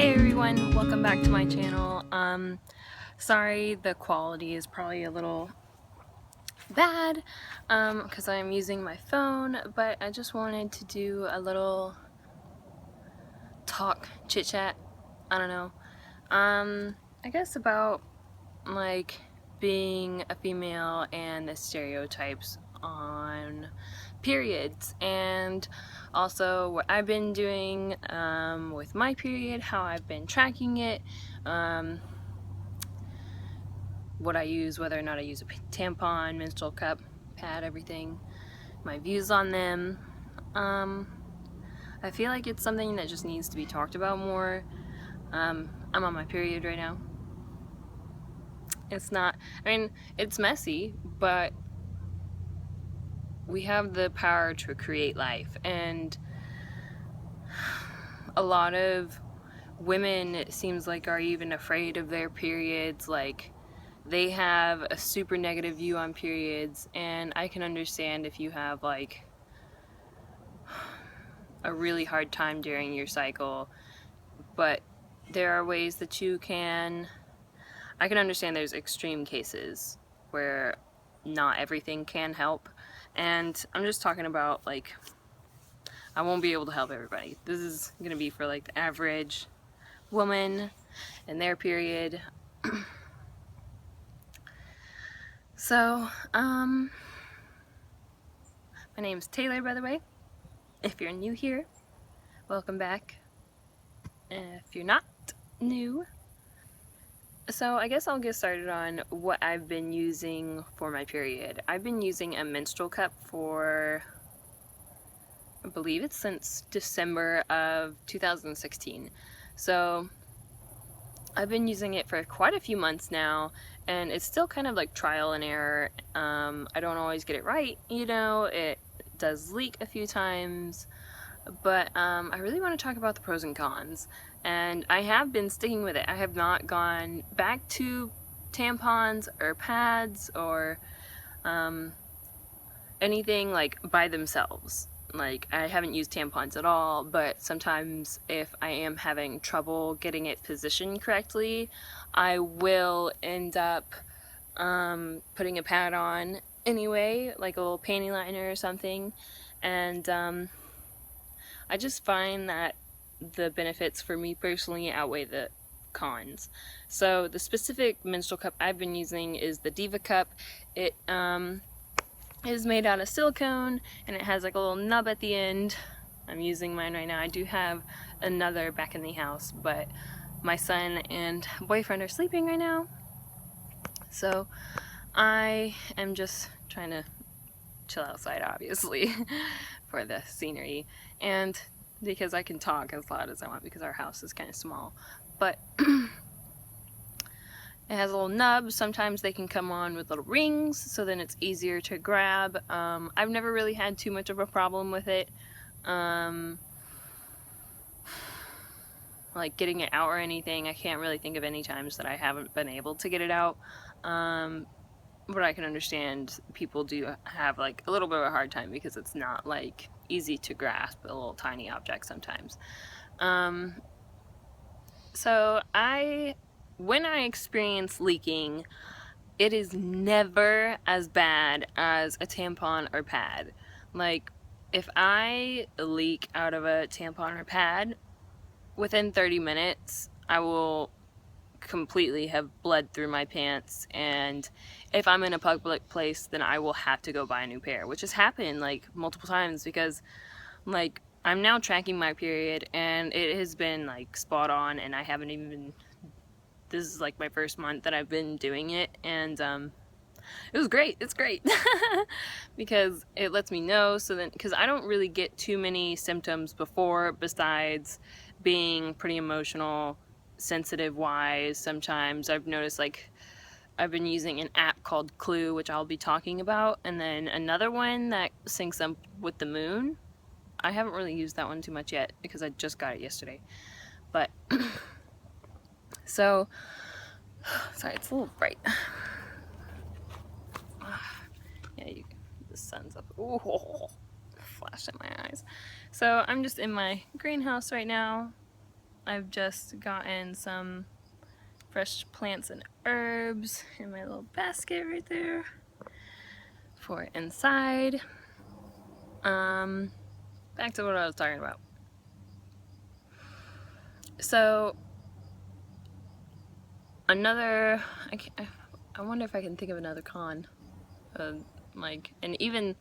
Hey everyone, welcome back to my channel. Sorry the quality is probably a little bad because I'm using my phone, but I just wanted to do a little talk, chit chat, I don't know, I guess about like being a female and the stereotypes on periods, and also what I've been doing with my period, how I've been tracking it, what I use, whether or not I use a tampon, menstrual cup, pad, everything, my views on them. I feel like it's something that just needs to be talked about more. I'm on my period right now. It's not, I mean, it's messy, but we have the power to create life, and a lot of women, it seems like, are even afraid of their periods. Like, they have a super negative view on periods, and I can understand if you have like a really hard time during your cycle, but there are ways that you can, I can understand there's extreme cases where not everything can help, and I'm just talking about, like, I won't be able to help everybody. This is gonna be for like the average woman and their period. So, my name's Taylor, by the way. If you're new here, welcome back. If you're not new, so I guess I'll get started on what I've been using for my period. I've been using a menstrual cup for, I believe it's since December of 2016. So I've been using it for quite a few months now, and it's still kind of like trial and error. I don't always get it right, you know, it does leak a few times, but I really want to talk about the pros and cons, and I have been sticking with it. I have not gone back to tampons or pads or anything like by themselves. Like, I haven't used tampons at all, but sometimes if I am having trouble getting it positioned correctly, I will end up putting a pad on anyway, like a little panty liner or something, and I just find that the benefits for me personally outweigh the cons. So the specific menstrual cup I've been using is the Diva Cup. It is made out of silicone, and it has like a little nub at the end. I'm using mine right now. I do have another back in the house, but my son and boyfriend are sleeping right now, so I am just trying to chill outside, obviously, for the scenery, and because I can talk as loud as I want because our house is kind of small. But it has a little nub. Sometimes they can come on with little rings, so then it's easier to grab. I've never really had too much of a problem with it, like getting it out or anything. I can't really think of any times that I haven't been able to get it out, but I can understand people do have like a little bit of a hard time because it's not like easy to grasp a little tiny object sometimes. So when I experience leaking, it is never as bad as a tampon or pad. Like, if I leak out of a tampon or pad, within 30 minutes, I will completely have bled through my pants, and if I'm in a public place, then I will have to go buy a new pair, which has happened like multiple times because, like, I'm now tracking my period and it has been like spot on, and I haven't even, this is like my first month that I've been doing it, and it was great. It's great because it lets me know, so then, because I don't really get too many symptoms before besides being pretty emotional, sensitive wise. Sometimes I've noticed, like, I've been using an app called Clue, which I'll be talking about, and then another one that syncs up with the moon. I haven't really used that one too much yet because I just got it yesterday, but so sorry, it's a little bright. Yeah, the sun's up. Ooh, flash in my eyes. So I'm just in my greenhouse right now, I've just gotten some fresh plants and herbs in my little basket right there for inside. Back to what I was talking about. So another, I wonder if I can think of another con. Like, and even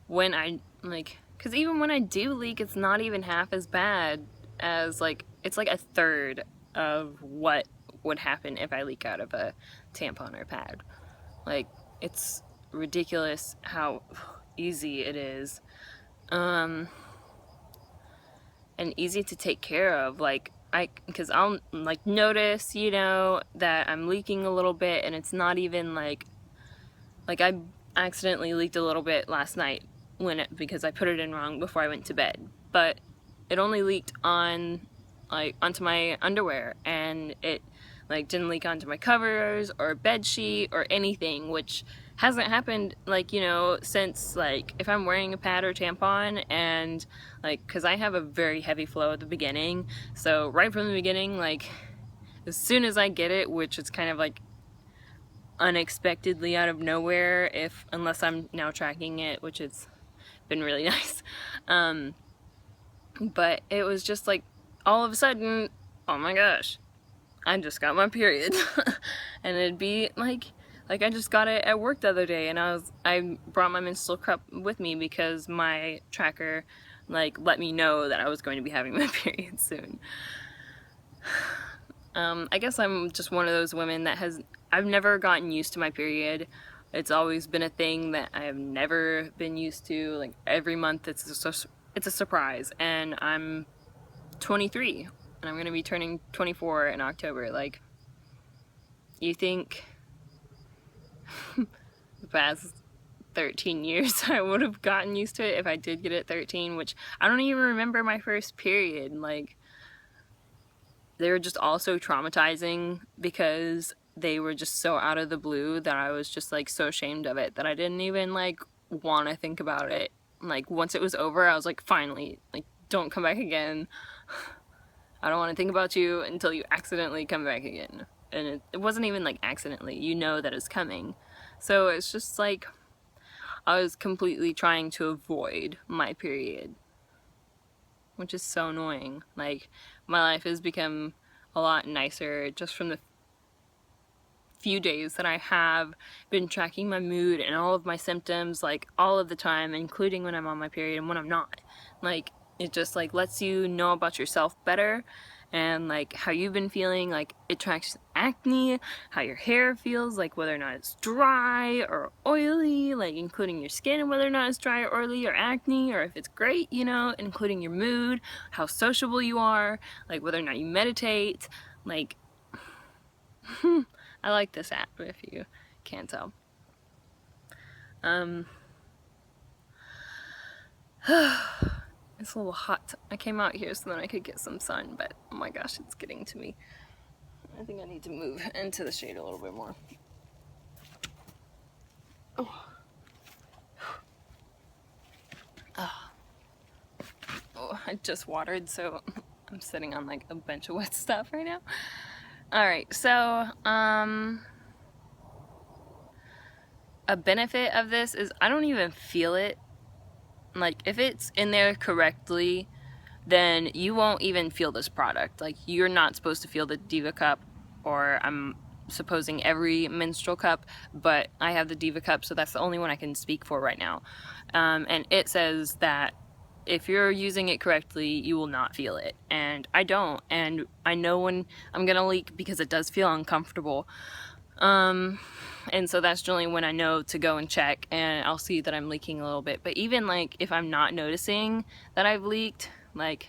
when I, like, because even when I do leak, it's not even half as bad as, like, it's like a third of what would happen if I leak out of a tampon or pad. Like, it's ridiculous how easy it is. And easy to take care of. Like, because I'll, like, notice, you know, that I'm leaking a little bit, and it's not even, like I accidentally leaked a little bit last night because I put it in wrong before I went to bed. But it only leaked on, like, onto my underwear, and it, like, didn't leak onto my covers or bed sheet or anything, which hasn't happened, like, you know, since, like, if I'm wearing a pad or tampon, and, like, because I have a very heavy flow at the beginning, so right from the beginning, like, as soon as I get it, which is kind of like unexpectedly out of nowhere, unless I'm now tracking it, which has been really nice. But it was just like, all of a sudden, oh my gosh, I just got my period. And it'd be like I just got it at work the other day, and I brought my menstrual cup with me because my tracker, like, let me know that I was going to be having my period soon. I guess I'm just one of those women that I've never gotten used to my period. It's always been a thing that I have never been used to. Like, every month it's a surprise, and I'm 23, and I'm gonna be turning 24 in October. Like, you think the past 13 years I would have gotten used to it if I did get it at 13, which I don't even remember my first period. Like, they were just all so traumatizing because they were just so out of the blue that I was just, like, so ashamed of it that I didn't even, like, want to think about it. Like, once it was over, I was like, finally, like, don't come back again. I don't want to think about you until you accidentally come back again. And it wasn't even, like, accidentally. You know that it's coming. So it's just like, I was completely trying to avoid my period, which is so annoying. Like, my life has become a lot nicer just from the few days that I have been tracking my mood and all of my symptoms, like, all of the time, including when I'm on my period and when I'm not. Like, it just, like, lets you know about yourself better, and, like, how you've been feeling. Like, it tracks acne, how your hair feels, like, whether or not it's dry or oily, like, including your skin and whether or not it's dry or oily or acne, or if it's great, you know, including your mood, how sociable you are, like, whether or not you meditate. Like, I like this app, if you can't tell. It's a little hot. I came out here so that I could get some sun, but oh my gosh, it's getting to me. I think I need to move into the shade a little bit more. Oh. Oh, I just watered, so I'm sitting on, like, a bunch of wet stuff right now. Alright, so, a benefit of this is I don't even feel it. Like, if it's in there correctly, then you won't even feel this product. Like, you're not supposed to feel the Diva Cup, or I'm supposing every menstrual cup, but I have the Diva Cup, so that's the only one I can speak for right now. And it says that if you're using it correctly, you will not feel it. And I don't. And I know when I'm gonna leak because it does feel uncomfortable. And so that's generally when I know to go and check, and I'll see that I'm leaking a little bit. But even, like, if I'm not noticing that I've leaked, like,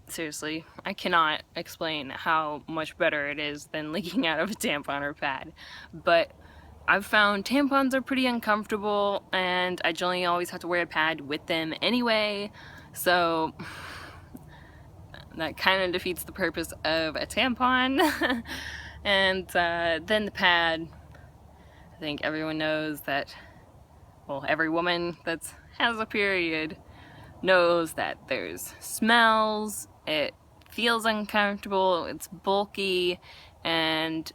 seriously, I cannot explain how much better it is than leaking out of a tampon or pad. But I've found tampons are pretty uncomfortable, and I generally always have to wear a pad with them anyway, so that kind of defeats the purpose of a tampon. And then the pad, I think everyone knows that, well, every woman that has a period knows that there's smells, it feels uncomfortable, it's bulky, and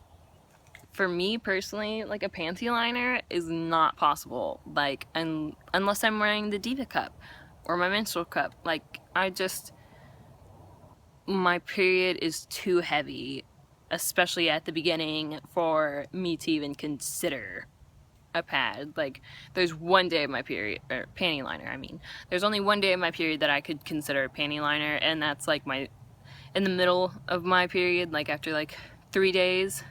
for me personally, like a panty liner is not possible, like unless I'm wearing the Diva Cup or my Menstrual Cup. Like my period is too heavy, especially at the beginning, for me to even consider a pad. Like, there's one day of my period, or panty liner, I mean. There's only one day of my period that I could consider a panty liner, and that's like in the middle of my period, like after like 3 days,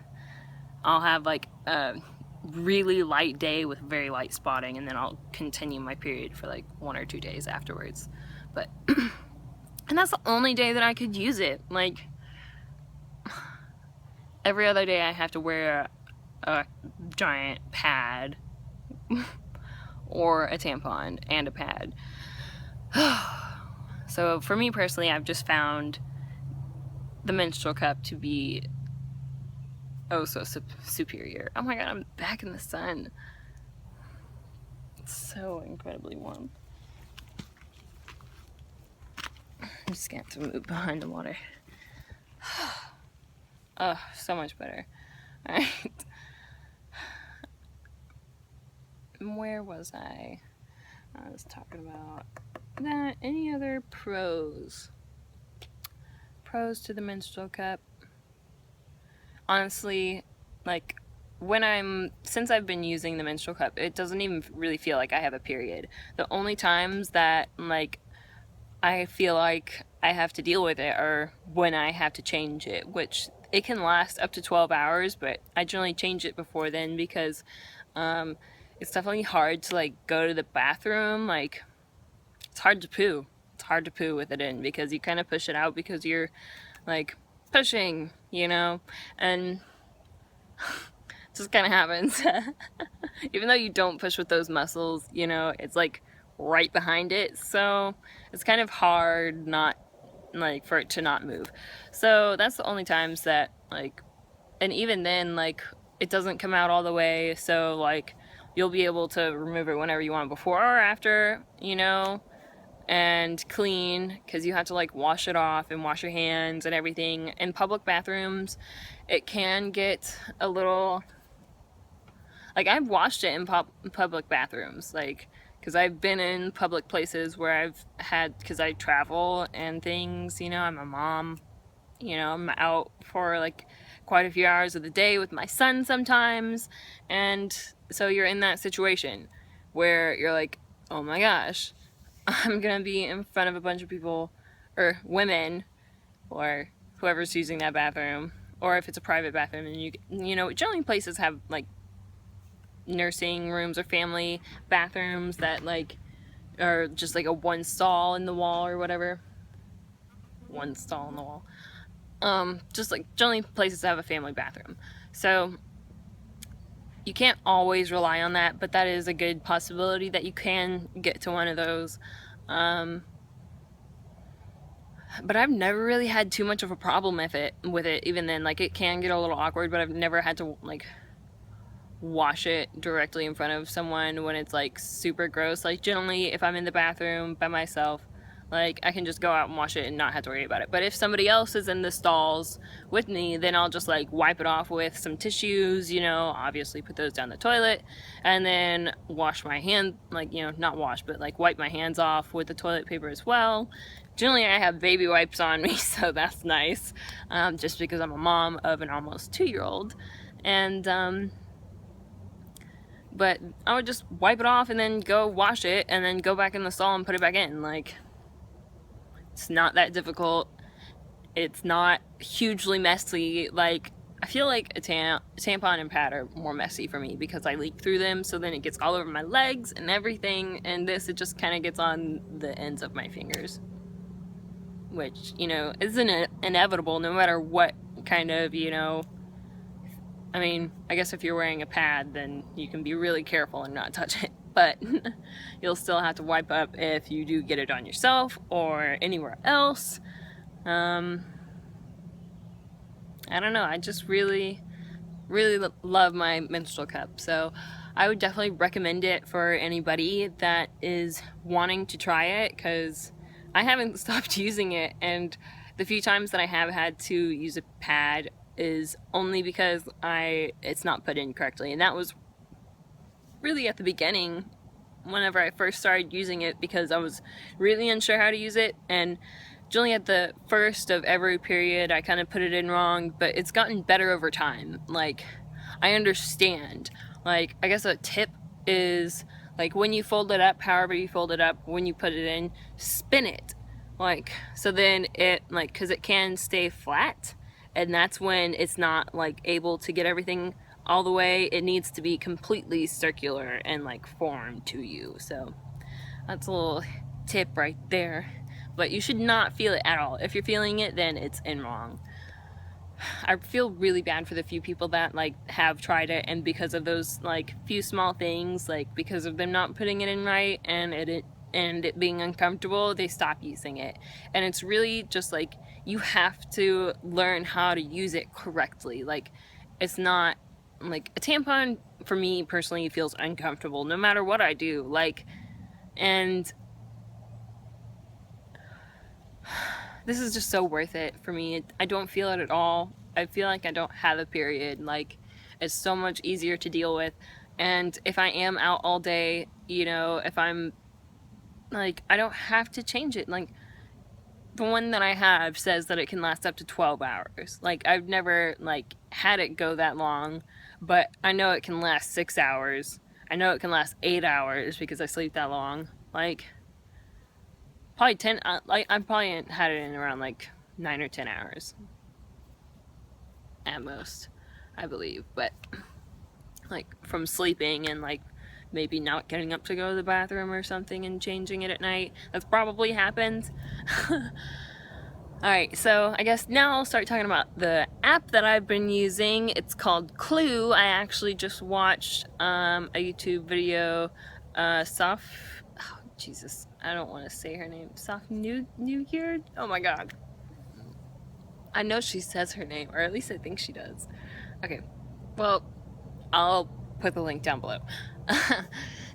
I'll have like a really light day with very light spotting, and then I'll continue my period for like 1 or 2 days afterwards. But, and that's the only day that I could use it. Like, every other day I have to wear a giant pad or a tampon and a pad. So for me personally, I've just found the Menstrual Cup to be oh so superior. Oh my god, I'm back in the sun. It's so incredibly warm. I'm just gonna have to move behind the water. Oh, so much better. Alright. Where was I? I was talking about that. Any other pros? Pros to the Menstrual Cup? Honestly, like, since I've been using the Menstrual Cup, it doesn't even really feel like I have a period. The only times that, like, I feel like I have to deal with it are when I have to change it, which it can last up to 12 hours, but I generally change it before then because it's definitely hard to like go to the bathroom. Like, it's hard to poo. It's hard to poo with it in because you kind of push it out because you're like pushing, you know, and it just kind of happens. Even though you don't push with those muscles, you know, it's like right behind it, so it's kind of hard not like for it to not move. So that's the only times that like, and even then like it doesn't come out all the way, so like you'll be able to remove it whenever you want, before or after, you know, and clean, because you have to like wash it off and wash your hands and everything. In public bathrooms it can get a little, like, I've washed it in public bathrooms, like, because I've been in public places where I've had, because I travel and things, you know, I'm a mom, you know, I'm out for like quite a few hours of the day with my son sometimes, and so you're in that situation where you're like, oh my gosh, I'm gonna be in front of a bunch of people, or women, or whoever's using that bathroom, or if it's a private bathroom, and you know, generally places have like nursing rooms or family bathrooms that like are just like a one stall in the wall or whatever. One stall in the wall. Just like generally places that have a family bathroom. So you can't always rely on that, but that is a good possibility that you can get to one of those. But I've never really had too much of a problem with it. Even then, like, it can get a little awkward, but I've never had to like wash it directly in front of someone when it's like super gross. Like, generally if I'm in the bathroom by myself, like, I can just go out and wash it and not have to worry about it. But if somebody else is in the stalls with me, then I'll just like wipe it off with some tissues, you know, obviously put those down the toilet, and then wash my hand, like, you know, not wash, but like wipe my hands off with the toilet paper as well. Generally I have baby wipes on me, so that's nice, just because I'm a mom of an almost 2-year-old. And but I would just wipe it off and then go wash it and then go back in the stall and put it back in. Like, it's not that difficult. It's not hugely messy. Like, I feel like a tampon and pad are more messy for me because I leak through them, so then it gets all over my legs and everything, and this, it just kind of gets on the ends of my fingers, which, you know, isn't inevitable no matter what kind of, you know, I mean, I guess if you're wearing a pad, then you can be really careful and not touch it, but you'll still have to wipe up if you do get it on yourself or anywhere else. I don't know, I just really love my Menstrual Cup, so I would definitely recommend it for anybody that is wanting to try it, because I haven't stopped using it, and the few times that I have had to use a pad is only because it's not put in correctly, and that was really at the beginning whenever I first started using it, because I was really unsure how to use it, and generally at the first of every period I kind of put it in wrong, but it's gotten better over time. Like, I understand. Like, I guess a tip is, like, when you fold it up, however you fold it up, when you put it in, spin it. Like, so then it, like, because it can stay flat, and that's when it's not, like, able to get everything all the way. It needs to be completely circular and, like, formed to you. So that's a little tip right there. But you should not feel it at all. If you're feeling it, then it's in wrong. I feel really bad for the few people that, like, have tried it, and because of those, like, few small things, like, because of them not putting it in right and it being uncomfortable, they stop using it. And it's really just, like, you have to learn how to use it correctly. Like, it's not, like, a tampon, for me personally, feels uncomfortable no matter what I do. Like, and this is just so worth it for me. I don't feel it at all. I feel like I don't have a period. Like, it's so much easier to deal with. And if I am out all day, you know, if I'm, like, I don't have to change it. Like, the one that I have says that it can last up to 12 hours. Like, I've never, like, had it go that long, but I know it can last 6 hours. I know it can last 8 hours because I sleep that long. Like, probably 10, like, I probably had it in around, like, 9 or 10 hours. At most, I believe. But, like, from sleeping and, like, maybe not getting up to go to the bathroom or something and changing it at night. That's probably happened. Alright, so I guess now I'll start talking about the app that I've been using. It's called Clue. I actually just watched a YouTube video. Oh, Jesus, I don't want to say her name. Nygaard? Oh my god. I know she says her name, or at least I think she does. Okay, well, I'll put the link down below.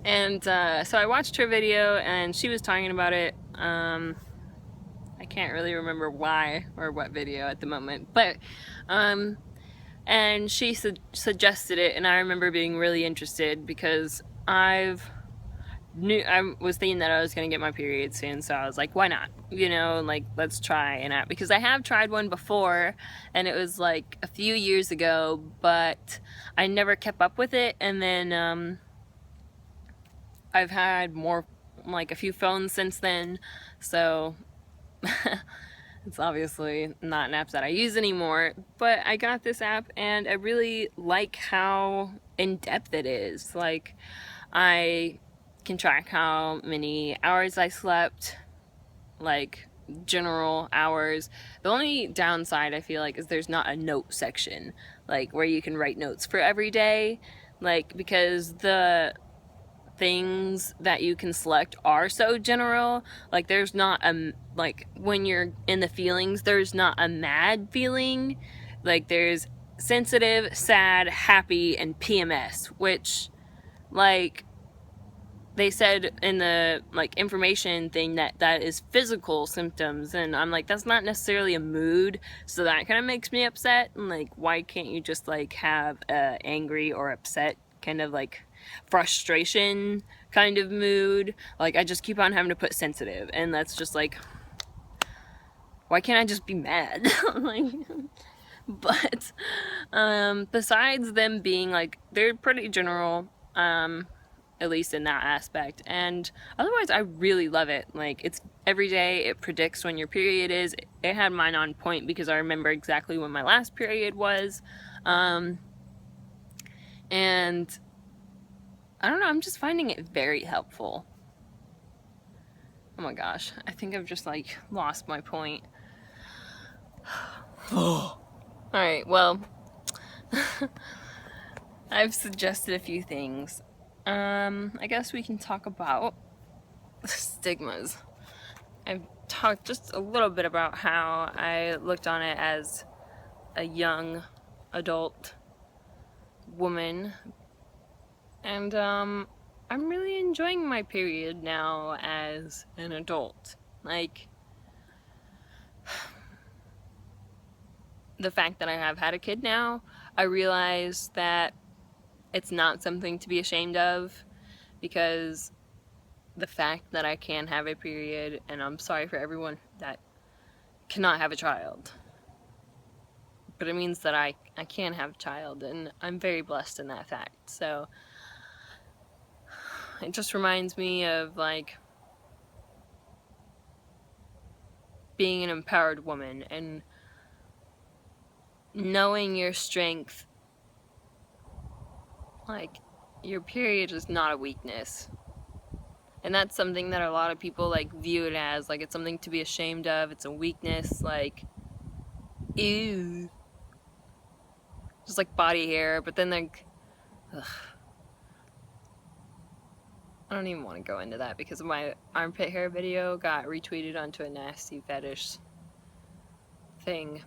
And so I watched her video, and she was talking about it. I can't really remember why or what video at the moment, but and she suggested it, and I remember being really interested because I was thinking that I was gonna get my period soon, so I was like, why not? You know, like, let's try an app, because I have tried one before, and it was like a few years ago, but I never kept up with it. And then I've had more, like, a few phones since then, so it's obviously not an app that I use anymore. But I got this app, and I really like how in-depth it is. Like, I can track how many hours I slept, like, general hours. The only downside, I feel like, is there's not a note section, like, where you can write notes for every day, like, because the things that you can select are so general. Like, there's not a, like, when you're in the feelings, there's not a mad feeling. Like, there's sensitive, sad, happy, and PMS, which, like, they said in the, like, information thing that is physical symptoms, and I'm like, that's not necessarily a mood, so that kind of makes me upset. And, like, why can't you just, like, have a angry or upset kind of, like, frustration kind of mood? Like, I just keep on having to put sensitive, and that's just like, why can't I just be mad? Like, but besides them being, like, they're pretty general, at least in that aspect, and otherwise I really love it. Like, it's every day, it predicts when your period is. It had mine on point because I remember exactly when my last period was, and I don't know, I'm just finding it very helpful. Oh my gosh, I think I've just, like, lost my point. Alright, well, I've suggested a few things. I guess we can talk about stigmas. I've talked just a little bit about how I looked on it as a young adult woman, and I'm really enjoying my period now as an adult. Like, the fact that I have had a kid now, I realize that it's not something to be ashamed of, because the fact that I can have a period, and I'm sorry for everyone that cannot have a child, but it means that I can have a child, and I'm very blessed in that fact. So it just reminds me of like being an empowered woman and knowing your strength. Like, your period is not a weakness. And that's something that a lot of people like view it as, like it's something to be ashamed of, it's a weakness, like, ew. Just like body hair, but then like, ugh. I don't even want to go into that because my armpit hair video got retweeted onto a nasty fetish thing.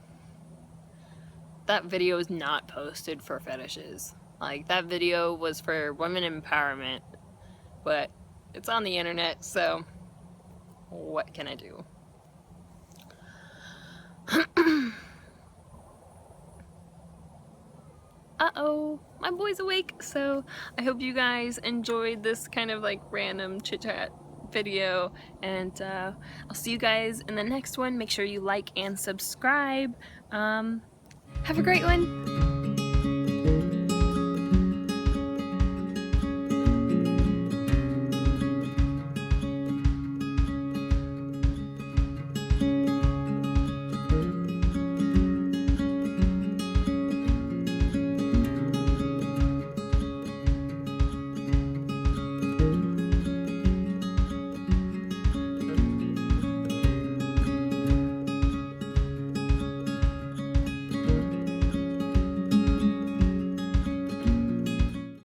That video is not posted for fetishes. Like, that video was for women empowerment, but it's on the internet, so what can I do? Uh-oh, my boy's awake, so I hope you guys enjoyed this kind of like random chit-chat video, and I'll see you guys in the next one. Make sure you like and subscribe. Have a great one.